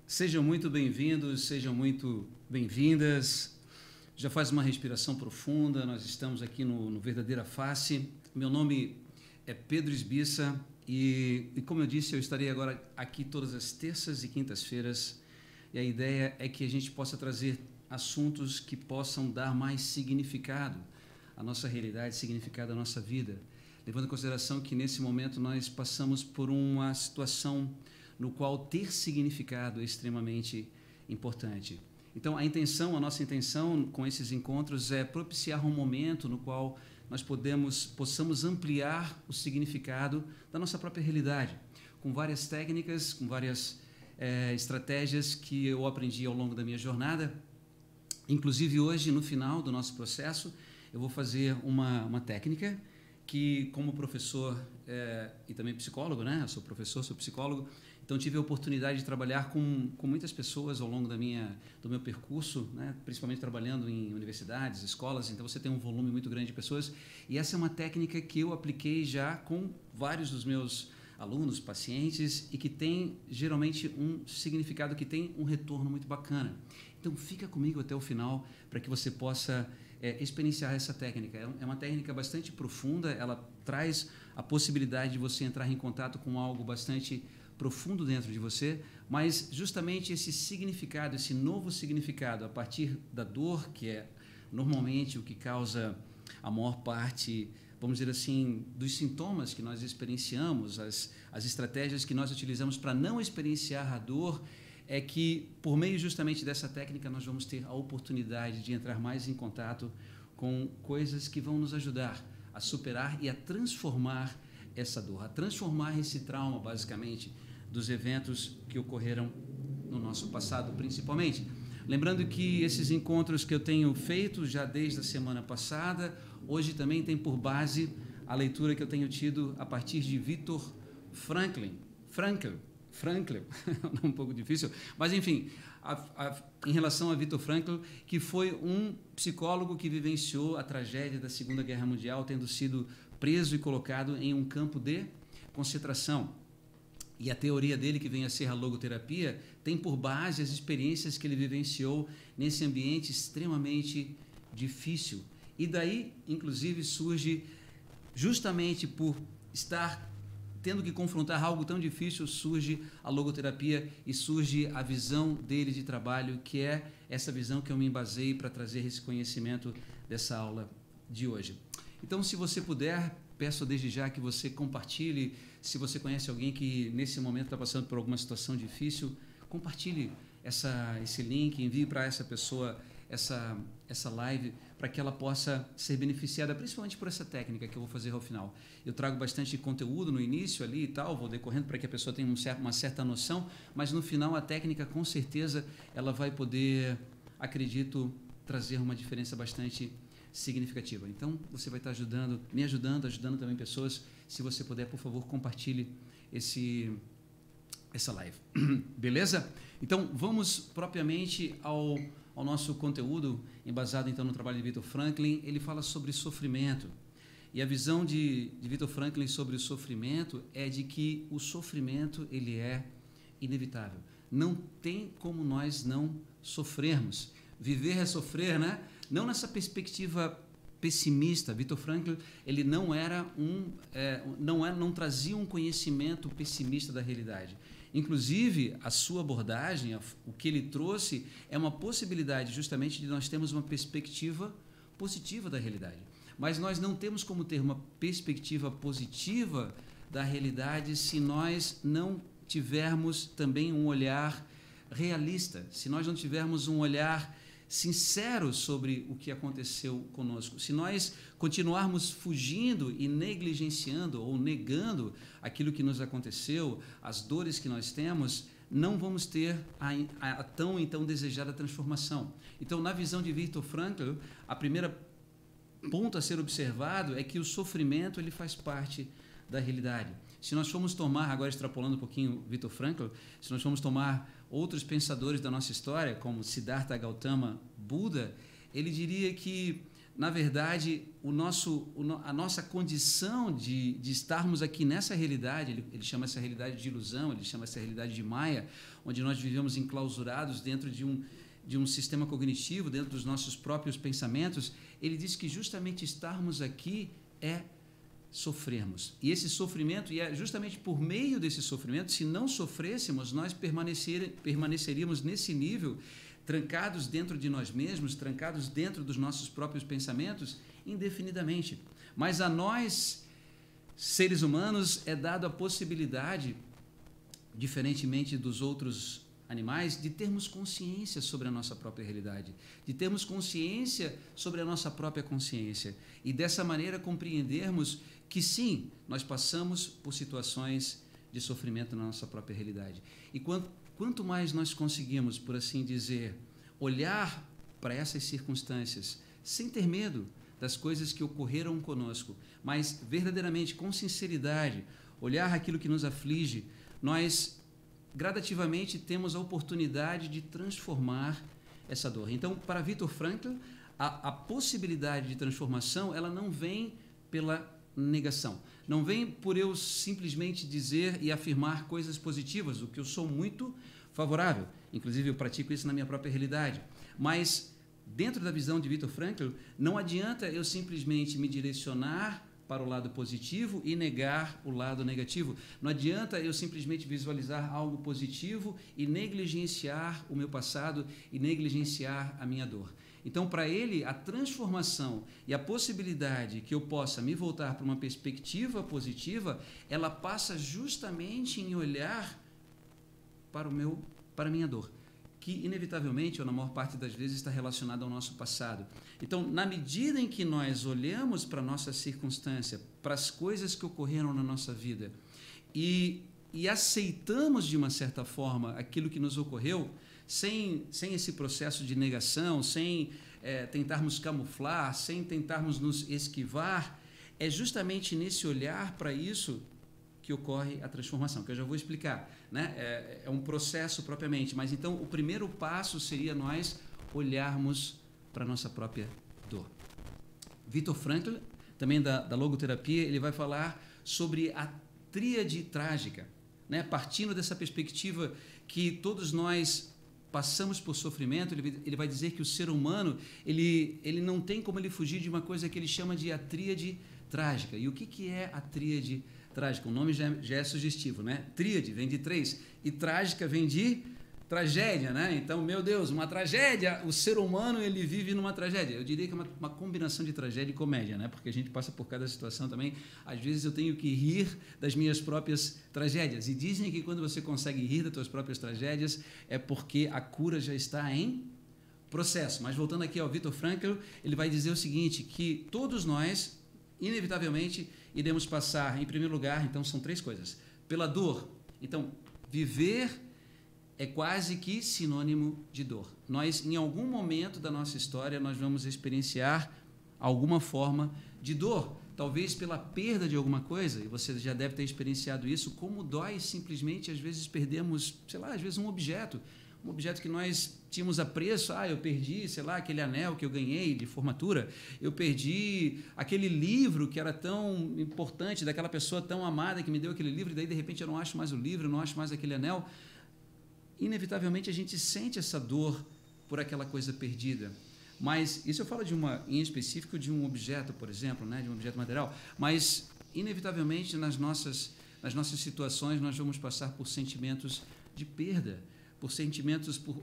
Sejam muito bem-vindos, sejam muito bem-vindas. Já faz uma respiração profunda, nós estamos aqui no Verdadeira Face. Meu nome é Pedro Esbissa e como eu disse, eu estarei agora aqui todas as terças e quintas-feiras e a ideia é que a gente possa trazer assuntos que possam dar mais significado à nossa realidade, significado à nossa vida, levando em consideração que nesse momento nós passamos por uma situação no qual ter significado é extremamente importante. Então, a nossa intenção com esses encontros é propiciar um momento no qual nós possamos ampliar o significado da nossa própria realidade, com várias técnicas, com várias estratégias que eu aprendi ao longo da minha jornada. Inclusive, hoje, no final do nosso processo, eu vou fazer uma técnica que, como professor e também psicólogo, né? Eu sou professor, sou psicólogo, então tive a oportunidade de trabalhar com muitas pessoas ao longo do meu percurso, né? Principalmente trabalhando em universidades, escolas, então você tem um volume muito grande de pessoas, e essa é uma técnica que eu apliquei já com vários dos meus alunos, pacientes, e que tem geralmente um significado, que tem um retorno muito bacana. Então fica comigo até o final para que você possa experienciar essa técnica. É uma técnica bastante profunda, ela traz a possibilidade de você entrar em contato com algo bastante profundo dentro de você, mas justamente esse significado, esse novo significado a partir da dor, que é normalmente o que causa a maior parte, vamos dizer assim, dos sintomas que nós experienciamos, as estratégias que nós utilizamos para não experienciar a dor, é que, por meio justamente dessa técnica, nós vamos ter a oportunidade de entrar mais em contato com coisas que vão nos ajudar a superar e a transformar essa dor, a transformar esse trauma, basicamente, dos eventos que ocorreram no nosso passado, principalmente. Lembrando que esses encontros que eu tenho feito já desde a semana passada, hoje também tem por base a leitura que eu tenho tido a partir de Viktor Frankl, um pouco difícil, mas enfim, em relação a Viktor Frankl, que foi um psicólogo que vivenciou a tragédia da Segunda Guerra Mundial, tendo sido preso e colocado em um campo de concentração. E a teoria dele, que vem a ser a logoterapia, tem por base as experiências que ele vivenciou nesse ambiente extremamente difícil. E daí, inclusive, surge, justamente por estar tendo que confrontar algo tão difícil, surge a logoterapia e surge a visão dele de trabalho, que é essa visão que eu me embasei para trazer esse conhecimento dessa aula de hoje. Então, se você puder, peço desde já que você compartilhe. Se você conhece alguém que nesse momento está passando por alguma situação difícil, compartilhe esse link, envie para essa pessoa essa live, para que ela possa ser beneficiada, principalmente por essa técnica que eu vou fazer ao final. Eu trago bastante conteúdo no início ali e tal, vou decorrendo para que a pessoa tenha uma certa noção, mas no final a técnica, com certeza, ela vai poder, acredito, trazer uma diferença bastante significativa. Então, você vai estar me ajudando também pessoas. Se você puder, por favor, compartilhe essa live. Beleza? Então, vamos propriamente ao nosso conteúdo, embasado então no trabalho de Viktor Frankl. Ele fala sobre sofrimento. E a visão de Viktor Frankl sobre o sofrimento é de que o sofrimento ele é inevitável. Não tem como nós não sofrermos. Viver é sofrer, né? Não nessa perspectiva pessimista. Viktor Frankl, ele não trazia um conhecimento pessimista da realidade. Inclusive, a sua abordagem, o que ele trouxe, é uma possibilidade justamente de nós termos uma perspectiva positiva da realidade. Mas nós não temos como ter uma perspectiva positiva da realidade se nós não tivermos também um olhar realista, se nós não tivermos um olhar sincero sobre o que aconteceu conosco. Se nós continuarmos fugindo e negligenciando ou negando aquilo que nos aconteceu, as dores que nós temos, não vamos ter a tão então desejada transformação. Então, na visão de Viktor Frankl, a primeira ponto a ser observado é que o sofrimento ele faz parte da realidade. Se nós formos tomar, agora extrapolando um pouquinho Viktor Frankl, se nós formos tomar outros pensadores da nossa história, como Siddhartha Gautama Buda, ele diria que na verdade, a nossa condição de estarmos aqui nessa realidade, ele chama essa realidade de ilusão, ele chama essa realidade de Maia, onde nós vivemos enclausurados dentro de um sistema cognitivo, dentro dos nossos próprios pensamentos. Ele diz que justamente estarmos aqui é sofrermos. E esse sofrimento, e é justamente por meio desse sofrimento, se não sofrêssemos, nós permaneceríamos nesse nível, trancados dentro de nós mesmos, trancados dentro dos nossos próprios pensamentos, indefinidamente. Mas a nós, seres humanos, é dado a possibilidade, diferentemente dos outros animais, de termos consciência sobre a nossa própria realidade, de termos consciência sobre a nossa própria consciência e dessa maneira compreendermos que sim, nós passamos por situações de sofrimento na nossa própria realidade. E quanto mais nós conseguimos, por assim dizer, olhar para essas circunstâncias sem ter medo das coisas que ocorreram conosco, mas verdadeiramente com sinceridade, olhar aquilo que nos aflige, nós gradativamente temos a oportunidade de transformar essa dor. Então, para Viktor Frankl, a possibilidade de transformação, ela não vem pela negação. Não vem por eu simplesmente dizer e afirmar coisas positivas, o que eu sou muito favorável. Inclusive, eu pratico isso na minha própria realidade. Mas, dentro da visão de Viktor Frankl, não adianta eu simplesmente me direcionar para o lado positivo e negar o lado negativo. Não adianta eu simplesmente visualizar algo positivo e negligenciar o meu passado e negligenciar a minha dor. Então, para ele, a transformação e a possibilidade que eu possa me voltar para uma perspectiva positiva, ela passa justamente em olhar para a minha dor, que inevitavelmente, ou na maior parte das vezes, está relacionada ao nosso passado. Então, na medida em que nós olhamos para a nossa circunstância, para as coisas que ocorreram na nossa vida e aceitamos, de uma certa forma, aquilo que nos ocorreu, sem esse processo de negação, sem tentarmos camuflar, sem tentarmos nos esquivar, é justamente nesse olhar para isso que ocorre a transformação, que eu já vou explicar, né? É um processo propriamente, mas então o primeiro passo seria nós olharmos para a nossa própria dor. Viktor Frankl, também da logoterapia, ele vai falar sobre a tríade trágica, né? Partindo dessa perspectiva que todos nós passamos por sofrimento, ele vai dizer que o ser humano, ele não tem como ele fugir de uma coisa que ele chama de a tríade trágica. E o que é a tríade trágica? O nome já é sugestivo, né? Tríade vem de 3 e trágica vem de tragédia, né? Então, meu Deus, uma tragédia, o ser humano ele vive numa tragédia. Eu diria que é uma combinação de tragédia e comédia, né? Porque a gente passa por cada situação também. Às vezes eu tenho que rir das minhas próprias tragédias. E dizem que quando você consegue rir das suas próprias tragédias é porque a cura já está em processo. Mas voltando aqui ao Viktor Frankl, ele vai dizer o seguinte, que todos nós, inevitavelmente, iremos passar, em primeiro lugar, então são 3 coisas. Pela dor. Então, viver é quase que sinônimo de dor. Nós, em algum momento da nossa história, nós vamos experienciar alguma forma de dor. Talvez pela perda de alguma coisa, e você já deve ter experienciado isso, como dói simplesmente, às vezes perdemos, sei lá, às vezes um objeto que nós tínhamos apreço, eu perdi, sei lá, aquele anel que eu ganhei de formatura, eu perdi aquele livro que era tão importante, daquela pessoa tão amada que me deu aquele livro, e daí de repente eu não acho mais o livro, eu não acho mais aquele anel. Inevitavelmente a gente sente essa dor por aquela coisa perdida. Mas isso eu falo em específico de um objeto, por exemplo, né, de um objeto material, mas inevitavelmente nas nossas situações nós vamos passar por sentimentos de perda, por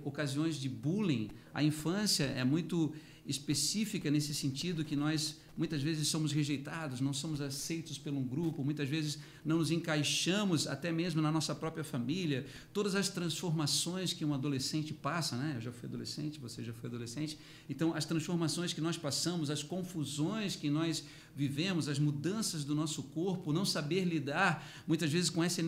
ocasiões de bullying. A infância é muito específica nesse sentido que nós muitas vezes somos rejeitados, não somos aceitos por um grupo, muitas vezes não nos encaixamos até mesmo na nossa própria família. Todas as transformações que um adolescente passa, né? Eu já fui adolescente, você já foi adolescente. Então, as transformações que nós passamos, as confusões que nós vivemos, as mudanças do nosso corpo, não saber lidar muitas vezes com essa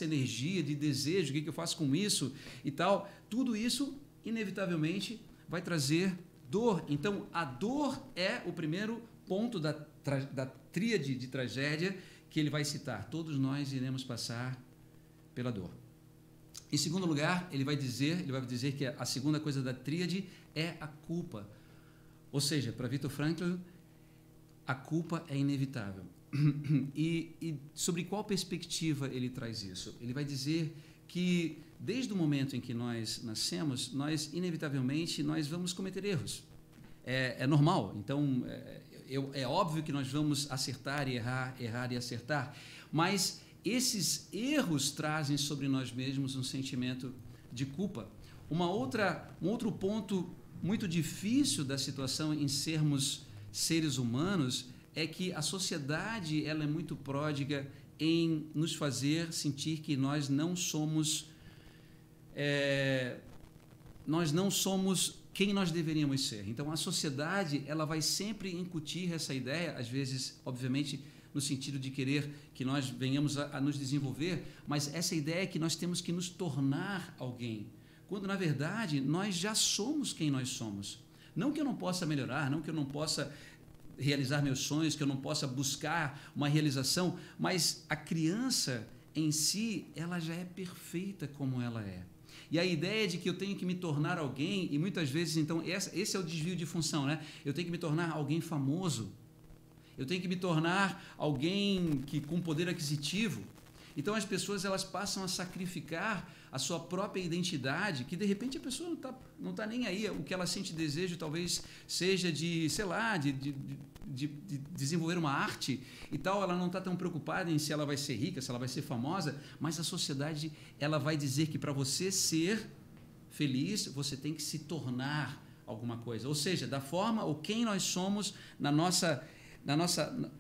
energia de desejo, o que eu faço com isso e tal, tudo isso inevitavelmente vai trazer dor. Então, a dor é o primeiro ponto da tríade de tragédia que ele vai citar. Todos nós iremos passar pela dor. Em segundo lugar, ele vai dizer que a segunda coisa da tríade é a culpa. Ou seja, para Viktor Frankl, a culpa é inevitável. E sobre qual perspectiva ele traz isso? Ele vai dizer que desde o momento em que nós nascemos, nós inevitavelmente nós vamos cometer erros. É normal. Então, é óbvio que nós vamos acertar e errar, errar e acertar. Mas esses erros trazem sobre nós mesmos um sentimento de culpa. Um outro ponto muito difícil da situação em sermos seres humanos é que a sociedade ela é muito pródiga em nos fazer sentir que nós não somos quem nós deveríamos ser. Então, a sociedade ela vai sempre incutir essa ideia, às vezes, obviamente, no sentido de querer que nós venhamos a nos desenvolver, mas essa ideia é que nós temos que nos tornar alguém, quando, na verdade, nós já somos quem nós somos. Não que eu não possa melhorar, não que eu não possa realizar meus sonhos, que eu não possa buscar uma realização, mas a criança em si, ela já é perfeita como ela é. E a ideia de que eu tenho que me tornar alguém, e muitas vezes, então, esse é o desvio de função, né? Eu tenho que me tornar alguém famoso, eu tenho que me tornar alguém com poder aquisitivo. Então, as pessoas elas passam a sacrificar a sua própria identidade, que de repente a pessoa não tá nem aí. O que ela sente desejo talvez seja de, sei lá, de desenvolver uma arte e tal. Ela não está tão preocupada em se ela vai ser rica, se ela vai ser famosa, mas a sociedade ela vai dizer que para você ser feliz, você tem que se tornar alguma coisa. Ou seja, da forma ou quem nós somos,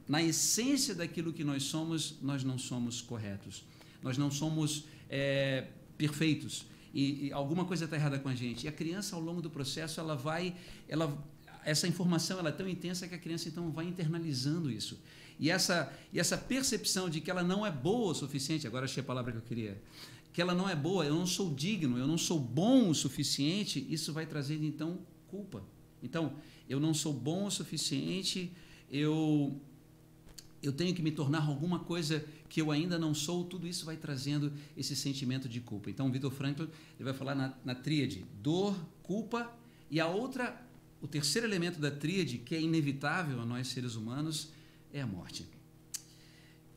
na essência daquilo que nós somos, nós não somos corretos. Nós não somos perfeitos. E alguma coisa está errada com a gente. E a criança, ao longo do processo, essa informação ela é tão intensa que a criança, então, vai internalizando isso. E essa percepção de que ela não é boa o suficiente, agora achei a palavra que eu queria, que ela não é boa, eu não sou digno, eu não sou bom o suficiente, isso vai trazer, então, culpa. Então, eu não sou bom o suficiente, eu tenho que me tornar alguma coisa que eu ainda não sou, tudo isso vai trazendo esse sentimento de culpa. Então, Viktor Frankl ele vai falar na tríade, dor, culpa, e o terceiro elemento da tríade, que é inevitável a nós seres humanos, é a morte.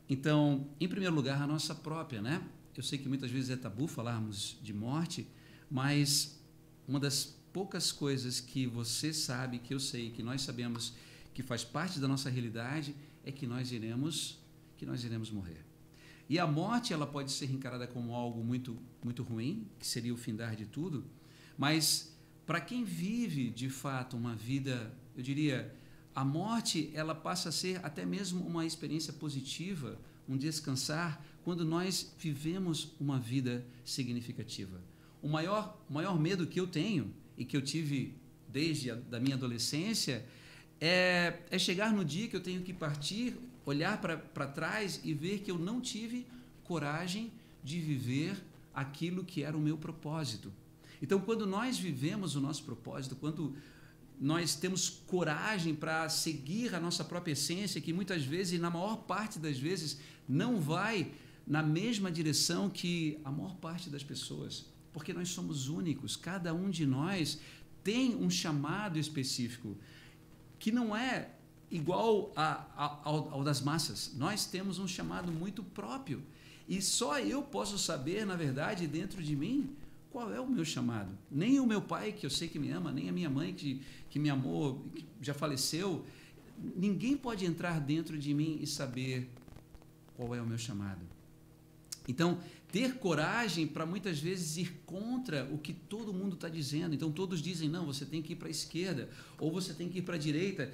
Então, em primeiro lugar, a nossa própria, né? Eu sei que muitas vezes é tabu falarmos de morte, mas uma das poucas coisas que você sabe, que eu sei, que nós sabemos que faz parte da nossa realidade, é que nós iremos morrer. E a morte ela pode ser encarada como algo muito, muito ruim, que seria o findar de tudo, mas para quem vive de fato uma vida, eu diria, a morte ela passa a ser até mesmo uma experiência positiva, um descansar, quando nós vivemos uma vida significativa. O maior medo que eu tenho e que eu tive desde a minha adolescência é chegar no dia que eu tenho que partir, olhar para trás e ver que eu não tive coragem de viver aquilo que era o meu propósito. Então, quando nós vivemos o nosso propósito, quando nós temos coragem para seguir a nossa própria essência, que muitas vezes, e na maior parte das vezes, não vai na mesma direção que a maior parte das pessoas, porque nós somos únicos, cada um de nós tem um chamado específico, que não é igual ao das massas. Nós temos um chamado muito próprio. E só eu posso saber, na verdade, dentro de mim, qual é o meu chamado. Nem o meu pai, que eu sei que me ama, nem a minha mãe, que me amou, que já faleceu. Ninguém pode entrar dentro de mim e saber qual é o meu chamado. Então, ter coragem para muitas vezes ir contra o que todo mundo está dizendo. Então, todos dizem, não, você tem que ir para a esquerda, ou você tem que ir para a direita.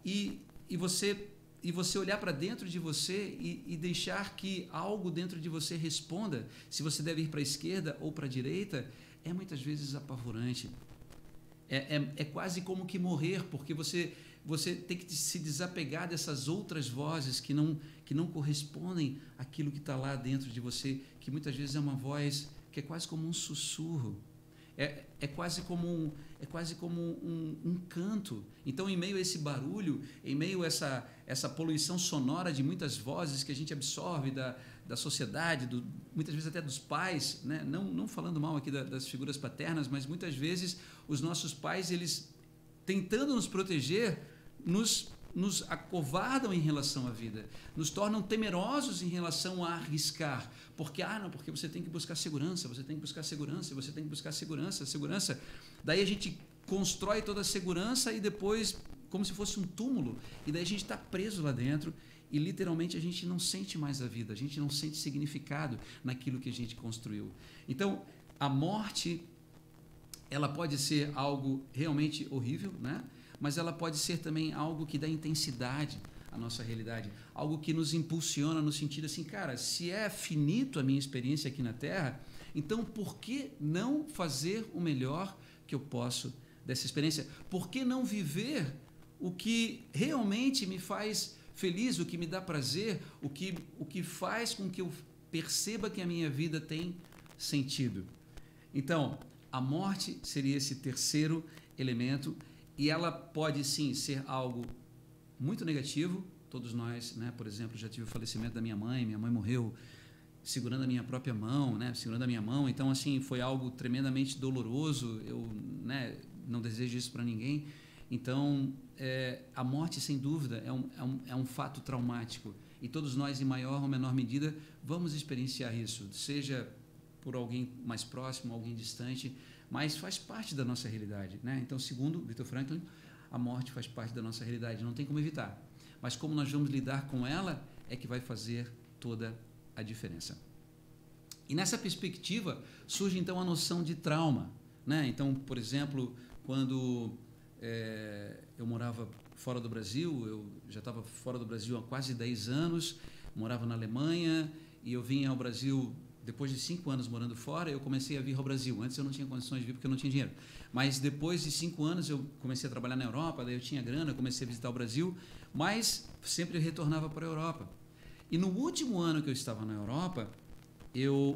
E você olhar para dentro de você e deixar que algo dentro de você responda se você deve ir para a esquerda ou para a direita, é muitas vezes apavorante. É quase como que morrer, porque você tem que se desapegar dessas outras vozes que não correspondem àquilo que está lá dentro de você, que muitas vezes é uma voz que é quase como um sussurro, é quase como um canto. Então, em meio a esse barulho, em meio a essa poluição sonora de muitas vozes que a gente absorve da sociedade, muitas vezes até dos pais, né? Não falando mal aqui das figuras paternas, mas muitas vezes os nossos pais, eles tentando nos proteger, nos acovardam em relação à vida, nos tornam temerosos em relação a arriscar, porque porque você tem que buscar segurança, você tem que buscar segurança, você tem que buscar segurança. Daí a gente constrói toda a segurança e depois, como se fosse um túmulo, e daí a gente está preso lá dentro e literalmente a gente não sente mais a vida, a gente não sente significado naquilo que a gente construiu. Então, a morte, ela pode ser algo realmente horrível, né? Mas ela pode ser também algo que dá intensidade à nossa realidade, algo que nos impulsiona no sentido assim, cara, se é finito a minha experiência aqui na Terra, então por que não fazer o melhor que eu posso dessa experiência? Por que não viver o que realmente me faz feliz, o que me dá prazer, o que faz com que eu perceba que a minha vida tem sentido? Então, a morte seria esse terceiro elemento. E ela pode, sim, ser algo muito negativo. Todos nós, né, por exemplo, já tive o falecimento da minha mãe morreu segurando a minha própria mão, né, segurando a minha mão. Então, assim, foi algo tremendamente doloroso. Eu, né, não desejo isso para ninguém. Então, a morte, sem dúvida, é um fato traumático. E todos nós, em maior ou menor medida, vamos experienciar isso, seja por alguém mais próximo, alguém distante, mas faz parte da nossa realidade, né? Então, segundo Viktor Frankl, a morte faz parte da nossa realidade, não tem como evitar. Mas como nós vamos lidar com ela é que vai fazer toda a diferença. E nessa perspectiva surge então a noção de trauma, né? Então, por exemplo, quando eu morava fora do Brasil, eu já estava fora do Brasil há quase 10 anos, morava na Alemanha e eu vim ao Brasil. Depois de 5 anos morando fora, eu comecei a vir ao Brasil. Antes eu não tinha condições de vir porque eu não tinha dinheiro. Mas depois de 5 anos eu comecei a trabalhar na Europa, daí eu tinha grana, comecei a visitar o Brasil, mas sempre eu retornava para a Europa. E no último ano que eu estava na Europa,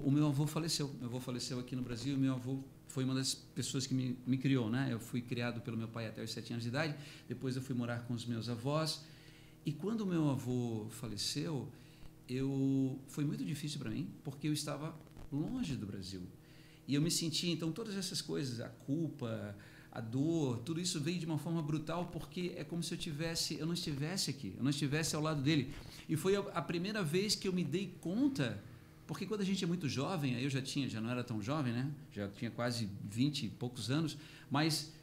o meu avô faleceu. Meu avô faleceu aqui no Brasil, meu avô foi uma das pessoas que me criou, né? Eu fui criado pelo meu pai até os 7 anos de idade, depois eu fui morar com os meus avós. E quando o meu avô faleceu, foi muito difícil para mim, porque eu estava longe do Brasil. E eu me sentia, então, todas essas coisas, a culpa, a dor, tudo isso veio de uma forma brutal, porque é como se eu não estivesse aqui, eu não estivesse ao lado dele. E foi a primeira vez que eu me dei conta, porque quando a gente é muito jovem, eu já não era tão jovem, né? Já tinha quase 20 e poucos anos, mas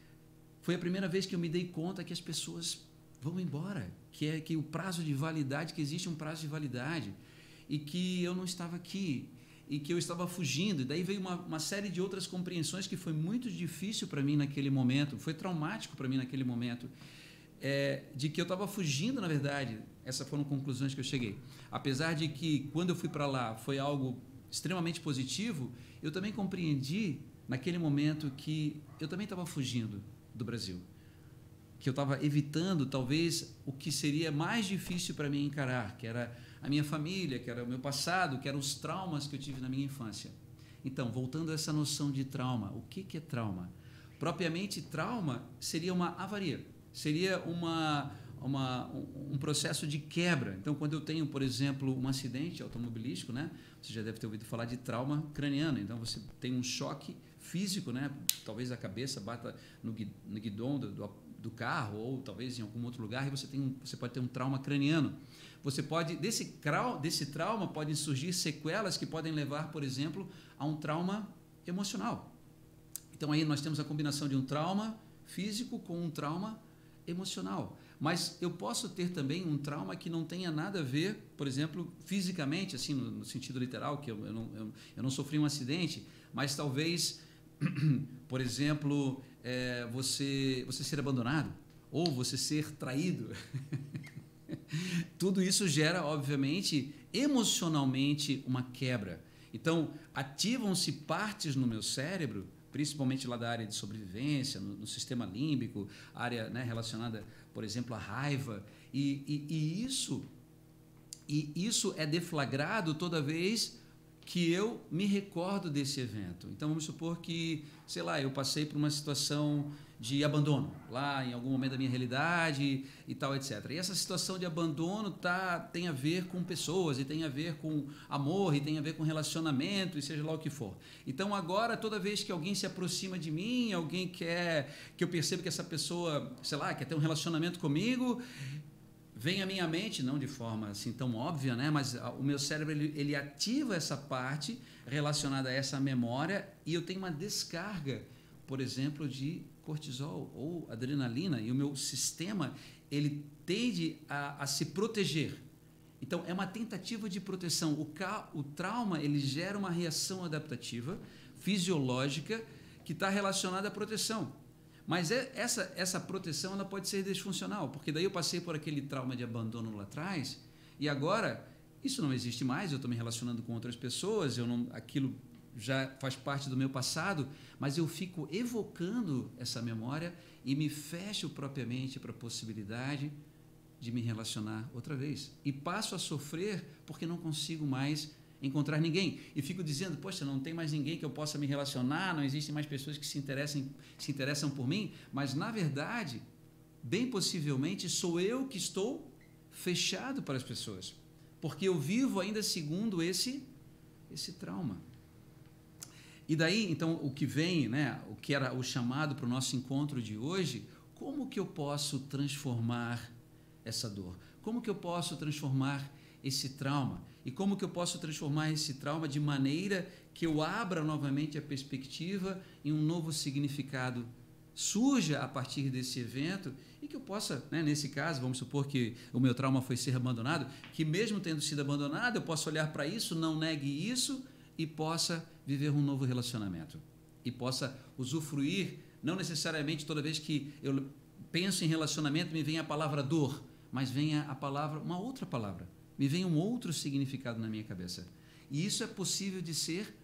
foi a primeira vez que eu me dei conta que as pessoas vão embora, que o prazo de validade, que existe um prazo de validade, e que eu não estava aqui, e que eu estava fugindo. E daí veio uma série de outras compreensões que foi muito difícil para mim naquele momento, foi traumático para mim naquele momento, de que eu estava fugindo, na verdade. Essas foram conclusões que eu cheguei. Apesar de que, quando eu fui para lá, foi algo extremamente positivo, eu também compreendi, naquele momento, que eu também estava fugindo do Brasil, que eu estava evitando, talvez, o que seria mais difícil para mim encarar, que era a minha família, que era o meu passado, que eram os traumas que eu tive na minha infância. Então, voltando a essa noção de trauma, o que é trauma? Propriamente, trauma seria uma avaria, seria um processo de quebra. Então, quando eu tenho, por exemplo, um acidente automobilístico, né? Você já deve ter ouvido falar de trauma craniano. Então, você tem um choque físico, né? Talvez a cabeça bata no guidão do carro, ou talvez em algum outro lugar, e você pode ter um trauma craniano. Desse trauma podem surgir sequelas que podem levar, por exemplo, a um trauma emocional. Então aí nós temos a combinação de um trauma físico com um trauma emocional. Mas eu posso ter também um trauma que não tenha nada a ver, por exemplo, fisicamente, assim, no sentido literal, que eu não sofri um acidente, mas talvez, por exemplo, você ser abandonado ou você ser traído. Tudo isso gera, obviamente, emocionalmente uma quebra. Então, ativam-se partes no meu cérebro, principalmente lá da área de sobrevivência, no sistema límbico, área, né, relacionada, por exemplo, à raiva. E isso é deflagrado toda vez que eu me recordo desse evento. Então, vamos supor que, sei lá, eu passei por uma situação de abandono, lá em algum momento da minha realidade e tal, etc. E essa situação de abandono tem a ver com pessoas, e tem a ver com amor, e tem a ver com relacionamento, e seja lá o que for. Então, agora, toda vez que alguém se aproxima de mim, alguém quer que eu perceba que essa pessoa, sei lá, quer ter um relacionamento comigo, vem à minha mente, não de forma assim tão óbvia, né? Mas o meu cérebro ele ativa essa parte relacionada a essa memória e eu tenho uma descarga, por exemplo, de cortisol ou adrenalina, e o meu sistema ele tende a se proteger. Então, é uma tentativa de proteção. O trauma ele gera uma reação adaptativa, fisiológica, que está relacionada à proteção. Mas essa proteção ela pode ser disfuncional, porque daí eu passei por aquele trauma de abandono lá atrás e agora isso não existe mais, eu estou me relacionando com outras pessoas, aquilo já faz parte do meu passado, mas eu fico evocando essa memória e me fecho propriamente para a possibilidade de me relacionar outra vez. E passo a sofrer porque não consigo mais encontrar ninguém. E fico dizendo, poxa, não tem mais ninguém que eu possa me relacionar, não existem mais pessoas que se interessam por mim, mas na verdade, bem possivelmente, sou eu que estou fechado para as pessoas, porque eu vivo ainda segundo esse trauma. E daí, então, o que vem, né, o que era o chamado para o nosso encontro de hoje, como que eu posso transformar essa dor? Como que eu posso transformar esse trauma? E como que eu posso transformar esse trauma de maneira que eu abra novamente a perspectiva em um novo significado surja a partir desse evento e que eu possa, né, nesse caso, vamos supor que o meu trauma foi ser abandonado, que mesmo tendo sido abandonado, eu possa olhar para isso, não negue isso e possa viver um novo relacionamento. E possa usufruir, não necessariamente toda vez que eu penso em relacionamento me vem a palavra dor, mas venha a palavra, uma outra palavra, me vem um outro significado na minha cabeça. E isso é possível de ser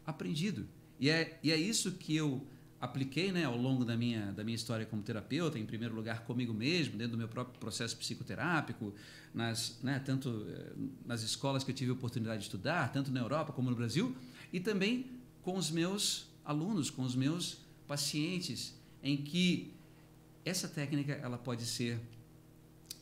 aprendido. E é isso que eu apliquei, né, ao longo da minha história como terapeuta, em primeiro lugar comigo mesmo, dentro do meu próprio processo psicoterápico, tanto nas escolas que eu tive a oportunidade de estudar, tanto na Europa como no Brasil, e também com os meus alunos, com os meus pacientes, em que essa técnica ela pode ser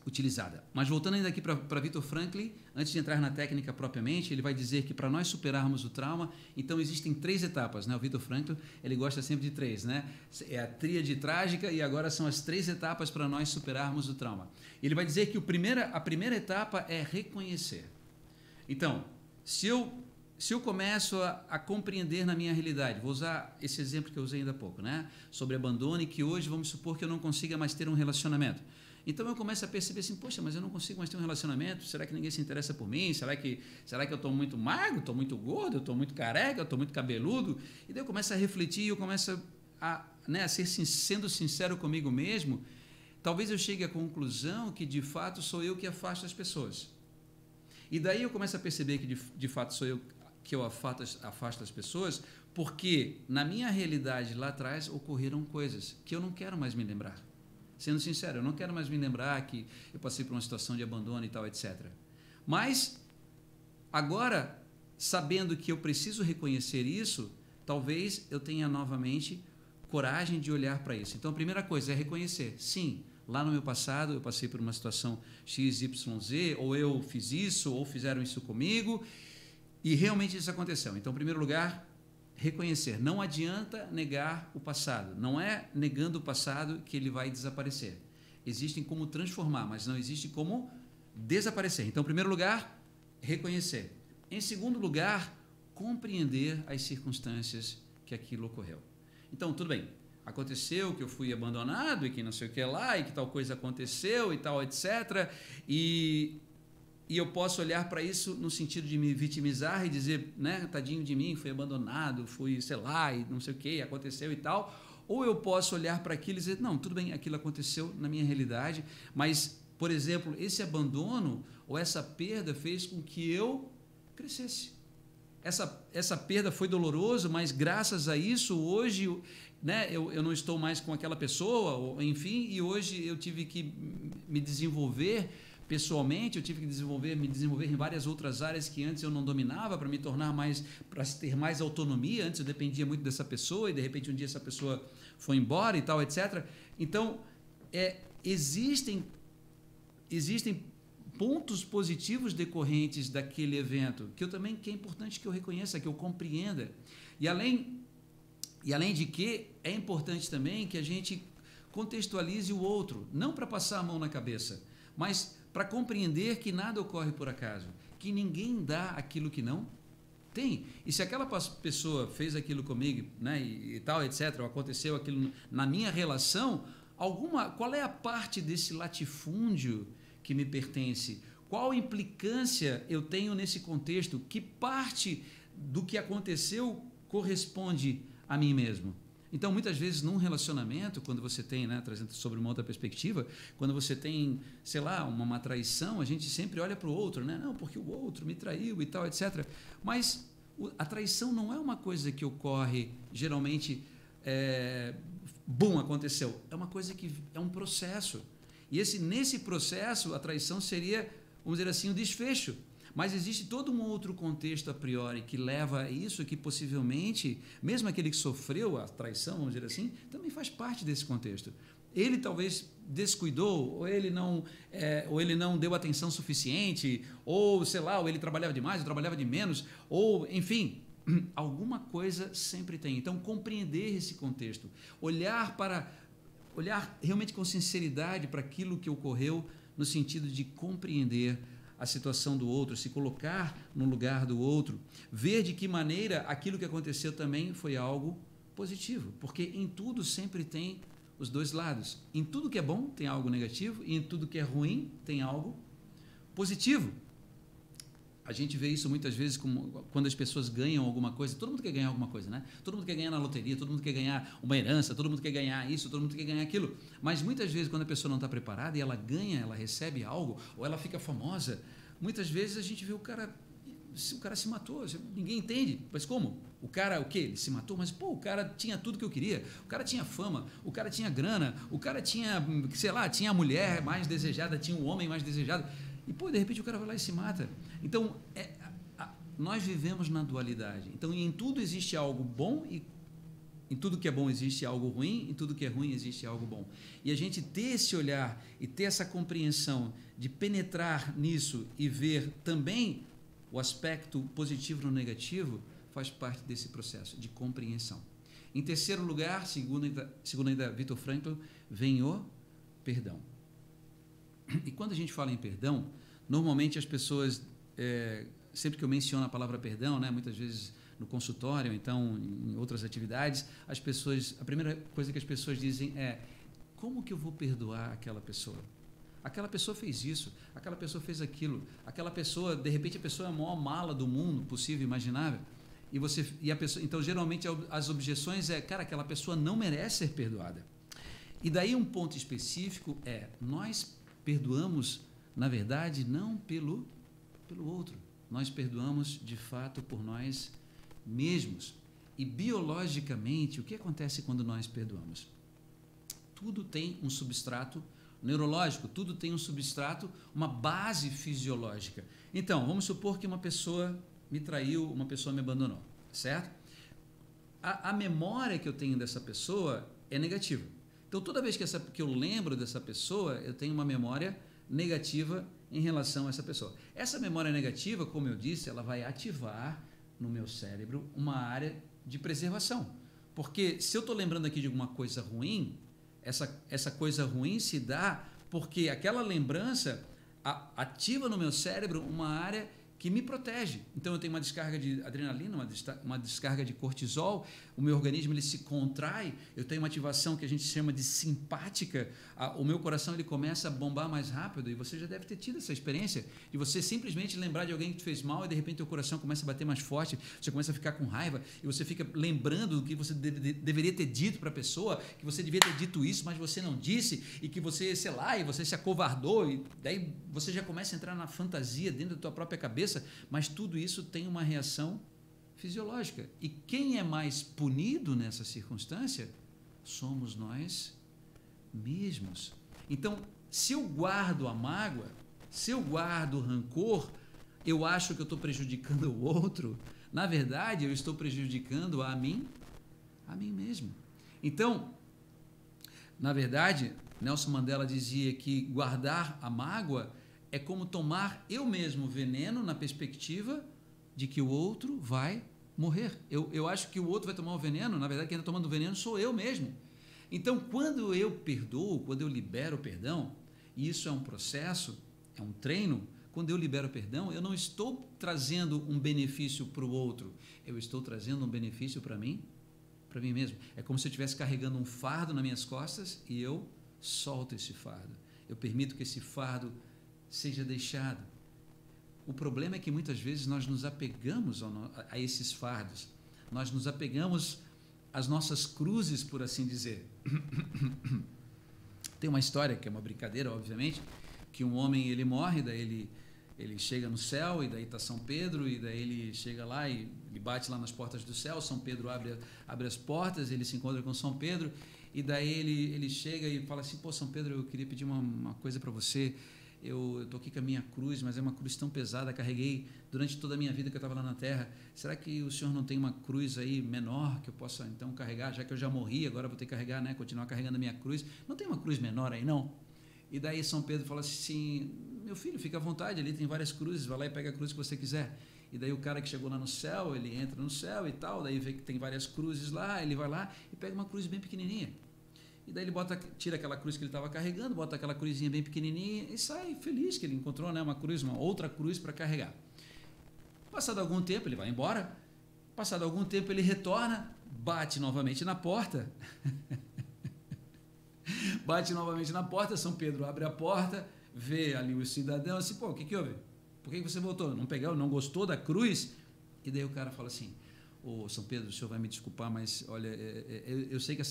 utilizada. Mas voltando ainda aqui para Viktor Frankl, antes de entrar na técnica propriamente, ele vai dizer que para nós superarmos o trauma, então existem 3 etapas, né? O Viktor Frankl, ele gosta sempre de 3, né? É a tríade trágica e agora são as 3 etapas para nós superarmos o trauma. Ele vai dizer que a primeira etapa é reconhecer. Então, se eu começo a compreender na minha realidade, vou usar esse exemplo que eu usei ainda há pouco, né? Sobre abandono e que hoje vamos supor que eu não consiga mais ter um relacionamento. Então eu começo a perceber assim, poxa, mas eu não consigo mais ter um relacionamento, será que ninguém se interessa por mim? Será que eu estou muito magro, estou muito gordo, eu estou muito careca, eu estou muito cabeludo? E daí eu começo a refletir, eu começo sendo sincero comigo mesmo, talvez eu chegue à conclusão que de fato sou eu que afasto as pessoas. E daí eu começo a perceber que de fato sou eu que eu afasto as pessoas, porque na minha realidade lá atrás ocorreram coisas que eu não quero mais me lembrar. Sendo sincero, eu não quero mais me lembrar que eu passei por uma situação de abandono e tal, etc. Mas, agora, sabendo que eu preciso reconhecer isso, talvez eu tenha novamente coragem de olhar para isso. Então, a primeira coisa é reconhecer. Sim, lá no meu passado eu passei por uma situação XYZ, ou eu fiz isso, ou fizeram isso comigo, e realmente isso aconteceu. Então, em primeiro lugar, reconhecer. Não adianta negar o passado. Não é negando o passado que ele vai desaparecer. Existem como transformar, mas não existe como desaparecer. Então, em primeiro lugar, reconhecer. Em segundo lugar, compreender as circunstâncias que aquilo ocorreu. Então, tudo bem. Aconteceu que eu fui abandonado e que não sei o que lá, e que tal coisa aconteceu e tal, etc. E eu posso olhar para isso no sentido de me vitimizar e dizer, né, tadinho de mim, fui abandonado, fui, sei lá, e não sei o que, aconteceu e tal. Ou eu posso olhar para aquilo e dizer, não, tudo bem, aquilo aconteceu na minha realidade, mas, por exemplo, esse abandono ou essa perda fez com que eu crescesse. Essa perda foi dolorosa, mas graças a isso, hoje, né, eu não estou mais com aquela pessoa, enfim, e hoje eu tive que me desenvolver pessoalmente, eu tive que me desenvolver em várias outras áreas que antes eu não dominava para me tornar mais, para ter mais autonomia. Antes eu dependia muito dessa pessoa e de repente um dia essa pessoa foi embora e tal, etc. Então, existem pontos positivos decorrentes daquele evento que é importante que eu reconheça, que eu compreenda. E além de que é importante também que a gente contextualize o outro, não para passar a mão na cabeça, mas para compreender que nada ocorre por acaso, que ninguém dá aquilo que não tem. E se aquela pessoa fez aquilo comigo, né, e tal, etc., ou aconteceu aquilo na minha relação, qual é a parte desse latifúndio que me pertence? Qual implicância eu tenho nesse contexto? Que parte do que aconteceu corresponde a mim mesmo? Então, muitas vezes, num relacionamento, quando você tem, né, trazendo sobre uma outra perspectiva, quando você tem, sei lá, uma traição, a gente sempre olha para o outro, né? Não, porque o outro me traiu e tal, etc. Mas a traição não é uma coisa que ocorre, geralmente, aconteceu. É uma coisa que é um processo. E nesse processo, a traição seria, vamos dizer assim, o desfecho. Mas existe todo um outro contexto a priori que leva a isso, que possivelmente, mesmo aquele que sofreu a traição, vamos dizer assim, também faz parte desse contexto. Ele talvez descuidou, ou ele não deu atenção suficiente, ou sei lá, ou ele trabalhava demais, ou trabalhava de menos, ou enfim, alguma coisa sempre tem. Então, compreender esse contexto, olhar realmente com sinceridade para aquilo que ocorreu, no sentido de compreender a situação do outro, se colocar no lugar do outro, ver de que maneira aquilo que aconteceu também foi algo positivo, porque em tudo sempre tem os dois lados. Em tudo que é bom tem algo negativo e em tudo que é ruim tem algo positivo. A gente vê isso muitas vezes quando as pessoas ganham alguma coisa. Todo mundo quer ganhar alguma coisa, né? Todo mundo quer ganhar na loteria, todo mundo quer ganhar uma herança, todo mundo quer ganhar isso, todo mundo quer ganhar aquilo. Mas muitas vezes, quando a pessoa não está preparada e ela ganha, ela recebe algo, ou ela fica famosa, muitas vezes a gente vê o cara se matou, ninguém entende. Mas como? O cara, o quê? Ele se matou, mas o cara tinha tudo que eu queria. O cara tinha fama, o cara tinha grana, o cara tinha, sei lá, tinha a mulher mais desejada, tinha o homem mais desejado. E, de repente o cara vai lá e se mata. Então, nós vivemos na dualidade. Então, em tudo existe algo bom e em tudo que é bom existe algo ruim, em tudo que é ruim existe algo bom. E a gente ter esse olhar e ter essa compreensão de penetrar nisso e ver também o aspecto positivo no negativo faz parte desse processo de compreensão. Em terceiro lugar, segundo ainda Viktor Frankl, vem o perdão. E quando a gente fala em perdão, normalmente as pessoas, sempre que eu menciono a palavra perdão, né, muitas vezes no consultório, então em outras atividades, a primeira coisa que as pessoas dizem é: como que eu vou perdoar aquela pessoa? Aquela pessoa fez isso, aquela pessoa fez aquilo, aquela pessoa, de repente a pessoa é a maior mala do mundo possível, imaginável, então geralmente as objeções cara, aquela pessoa não merece ser perdoada. E daí um ponto específico nós perdoamos, na verdade, não pelo outro. Nós perdoamos, de fato, por nós mesmos. E, biologicamente, o que acontece quando nós perdoamos? Tudo tem um substrato neurológico, tudo tem um substrato, uma base fisiológica. Então, vamos supor que uma pessoa me traiu, uma pessoa me abandonou, certo? A memória que eu tenho dessa pessoa é negativa. Então, toda vez que eu lembro dessa pessoa, eu tenho uma memória negativa em relação a essa pessoa. Essa memória negativa, como eu disse, ela vai ativar no meu cérebro uma área de preservação. Porque se eu estou lembrando aqui de alguma coisa ruim, essa coisa ruim se dá porque aquela lembrança ativa no meu cérebro uma área que me protege. Então eu tenho uma descarga de adrenalina, uma descarga de cortisol, o meu organismo ele se contrai, eu tenho uma ativação que a gente chama de simpática, o meu coração ele começa a bombar mais rápido, e você já deve ter tido essa experiência de você simplesmente lembrar de alguém que te fez mal e de repente o coração começa a bater mais forte, você começa a ficar com raiva e você fica lembrando do que você deveria ter dito para a pessoa, que você devia ter dito isso, mas você não disse, e que você, sei lá, e você se acovardou, e daí você já começa a entrar na fantasia dentro da tua própria cabeça. Mas tudo isso tem uma reação fisiológica. E quem é mais punido nessa circunstância somos nós mesmos. Então, se eu guardo a mágoa, Se eu guardo rancor, eu acho que eu estou prejudicando o outro. Na verdade, eu estou prejudicando a mim mesmo. Então, na verdade, Nelson Mandela dizia que guardar a mágoa é como tomar eu mesmo veneno na perspectiva de que o outro vai morrer. Eu acho que o outro vai tomar o veneno, na verdade, quem está tomando o veneno sou eu mesmo. Então, quando eu perdoo, quando eu libero o perdão, e isso é um processo, é um treino, quando eu libero o perdão, eu não estou trazendo um benefício para o outro, eu estou trazendo um benefício para mim mesmo. É como se eu estivesse carregando um fardo nas minhas costas e eu solto esse fardo. Eu permito que esse fardo seja deixado. O problema é que muitas vezes nós nos apegamos a esses fardos, nós nos apegamos às nossas cruzes, por assim dizer. Tem uma história que é uma brincadeira, obviamente, que um homem ele morre, daí ele chega no céu, e daí está São Pedro, e daí ele chega lá e bate lá nas portas do céu. São Pedro abre as portas, ele se encontra com São Pedro, e daí ele chega e fala assim: pô, São Pedro, eu queria pedir uma coisa para você. Eu estou aqui com a minha cruz, mas é uma cruz tão pesada, carreguei durante toda a minha vida que eu estava lá na terra. Será que o senhor não tem uma cruz aí menor que eu possa então carregar? Já que eu já morri, agora vou ter que carregar, né? Continuar carregando a minha cruz. Não tem uma cruz menor aí, não? E daí São Pedro fala assim: meu filho, fica à vontade, ali tem várias cruzes, vai lá e pega a cruz que você quiser. E daí o cara que chegou lá no céu, ele entra no céu e tal, daí vê que tem várias cruzes lá, ele vai lá e pega uma cruz bem pequenininha. E daí ele tira aquela cruz que ele estava carregando, bota aquela cruzinha bem pequenininha e sai feliz que ele encontrou, né, uma outra cruz para carregar. Passado algum tempo, ele vai embora. Passado algum tempo, ele retorna, bate novamente na porta. Bate novamente na porta, São Pedro abre a porta, vê ali o cidadão assim: pô, o que houve? Por que você voltou? Não gostou da cruz? E daí o cara fala assim: ô São Pedro, o senhor vai me desculpar, mas olha, eu sei que